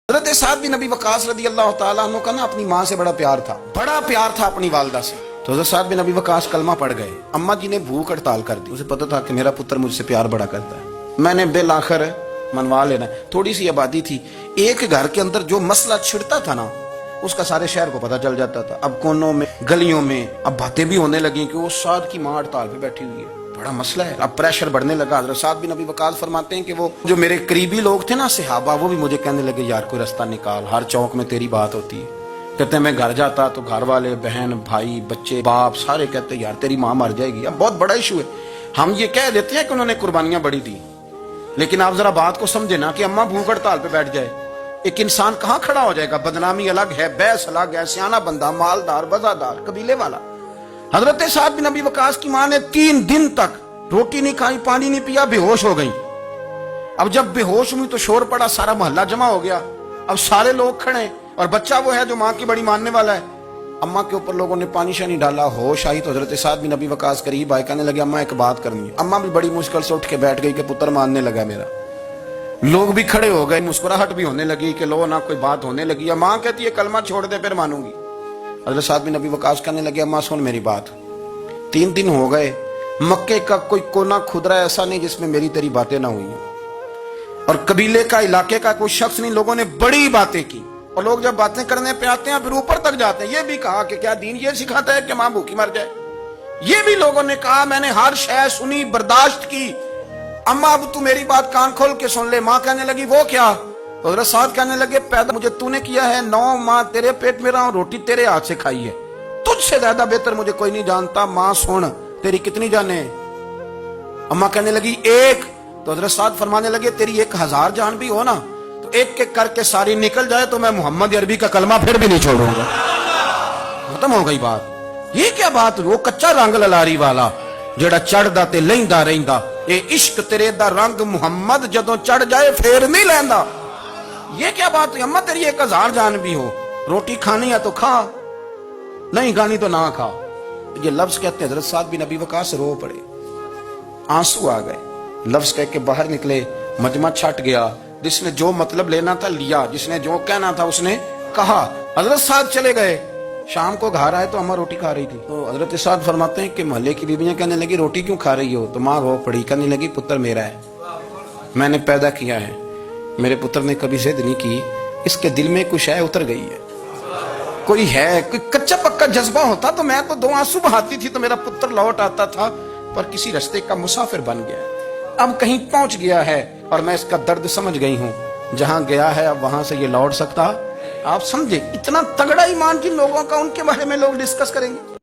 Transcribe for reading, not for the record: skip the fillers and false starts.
حضرت سعد بن ابی وقاص رضی اللہ تعالیٰ عنہ کا نا اپنی ماں سے بڑا پیار تھا اپنی والدہ سے. تو حضرت سعد بن ابی وقاص کلمہ پڑھ گئے. اماں جی نے بھوک ہڑتال کر دی. اسے پتا تھا کہ میرا پتر مجھ سے پیار بڑا کرتا ہے, میں نے بالآخر منوا لینا. تھوڑی سی آبادی تھی, ایک گھر کے اندر جو مسئلہ چھڑتا تھا نا اس کا سارے شہر کو پتا چل جاتا تھا. اب کونوں میں گلیوں میں اب باتیں بھی ہونے لگیں کہ وہ سعد کی ماں ہڑتال پہ بیٹھی ہوئی ہے, بڑا مسئلہ ہے. اب پریشر بڑھنے لگا. حضرت سعد بن ابی وقاص فرماتے ہیں کہ وہ جو میرے قریبی لوگ تھے نا صحابہ, وہ بھی مجھے کہنے لگے یار کوئی رستہ نکال, ہر چوک میں تیری بات ہوتی ہے. کہتے ہیں میں گھر جاتا تو گھر والے بہن بھائی بچے باپ سارے کہتے ہیں یار تیری ماں مر جائے گی. اب بہت بڑا ایشو ہے. ہم یہ کہہ دیتے ہیں کہ انہوں نے قربانیاں بڑی دی, لیکن آپ ذرا بات کو سمجھے نا کہ اماں بھوک ہڑتال پہ بیٹھ جائے, ایک انسان کہاں کھڑا ہو جائے گا؟ بدنامی الگ ہے, بیس الگ ہے, سیانہ بندہ, مالدار, وزادار, قبیلے والا. حضرت سعد بن ابی وقاص کی ماں نے 3 دن تک روٹی نہیں کھائی, پانی نہیں پیا, بے ہوش ہو گئی. اب جب بے ہوش ہوئی تو شور پڑا, سارا محلہ جمع ہو گیا. اب سارے لوگ کھڑے اور بچہ وہ ہے جو ماں کی بڑی ماننے والا ہے. اماں کے اوپر لوگوں نے پانی شانی ڈالا, ہوش آئی تو حضرت سعد بن ابی وقاص قریب آئے, کہنے لگے اماں ایک بات کرنی ہے. اماں بھی بڑی مشکل سے اٹھ کے بیٹھ گئی کہ پتر ماننے لگا میرا. لوگ بھی کھڑے ہو گئے, مسکراہٹ بھی ہونے لگی کہ لو نہ کوئی بات ہونے لگی. ماں کہتی ہے کلمہ چھوڑ دے پھر مانوں گی. حضرت سعد بن ابی وقاص کہنے لگے اماں سن میری بات, 3 دن ہو گئے, مکے کا کوئی کونا کھدرا ایسا نہیں جس میں میری تیری باتیں نہ ہوئی ہیں, اور قبیلے کا علاقے کا کوئی شخص نہیں. لوگوں نے بڑی باتیں کی, اور لوگ جب باتیں کرنے پہ آتے ہیں پھر اوپر تک جاتے ہیں. یہ بھی کہا کہ کیا دین یہ سکھاتا ہے کہ ماں بھوکی مر جائے؟ یہ بھی لوگوں نے کہا میں نے ہر شے سنی, برداشت کی, اماں اب تو میری بات کان کھول کے سن لے. ماں کہنے لگی وہ کیا؟ حضرت سعد کہنے لگے پیدا مجھے تو نے کیا ہے, 9 ماہ تیرے پیٹ میں رہا ہوں, روٹی تیرے ہاتھ سے کھائی ہے, تجھ سے زیادہ بہتر مجھے کوئی نہیں جانتا. ماں سن تیری کتنی جانیں؟ اماں کہنے لگی 1. تو حضرت سعد فرمانے لگے تیری 1000 جان بھی ہو نا تو ایک ایک کر کے ساری نکل جائے تو میں محمد عربی کا کلمہ پھر بھی نہیں چھوڑوں گا. ختم ہو گئی بات. یہ کیا بات؟ وہ کچا رنگ للاری والا جڑا چڑھدا تے لیندا رہندا, اے عشق تیرے دا رنگ محمد جدوں چڑھ جائے پھر نہیں لیندا. یہ کیا بات؟ اماں تیری 1000 جان بھی ہو, روٹی کھانی ہے تو کھا, نہیں کھانی تو نہ کھا. یہ لفظ کہتے ہیں حضرت سعد بن ابی وقاص رو پڑے, آنسو آ گئے. لفظ کہہ کے باہر نکلے, مجمع چھٹ گیا. جس نے جو مطلب لینا تھا لیا, جس نے جو کہنا تھا اس نے کہا. حضرت سعد چلے گئے. شام کو گھر آئے تو اماں روٹی کھا رہی تھی. تو حضرت سعد فرماتے ہیں کہ محلے کی بیویاں کہنے لگی روٹی کیوں کھا رہی ہو؟ تو ماں رو پڑی, کہنے لگی پتر میرا ہے, میں نے پیدا کیا ہے, میرے پتر نے کبھی ضد نہیں کی, اس کے دل میں کچھ ہے اتر گئی ہے, کوئی ہے, کوئی کچا پکا جذبہ ہوتا تو میں تو 2 آنسو بہاتی تھی تو میرا پتر لوٹ آتا تھا, پر کسی رستے کا مسافر بن گیا, اب کہیں پہنچ گیا ہے اور میں اس کا درد سمجھ گئی ہوں. جہاں گیا ہے اب وہاں سے یہ لوٹ سکتا. آپ سمجھے اتنا تگڑا ایمان جن لوگوں کا, ان کے بارے میں لوگ ڈسکس کریں گے.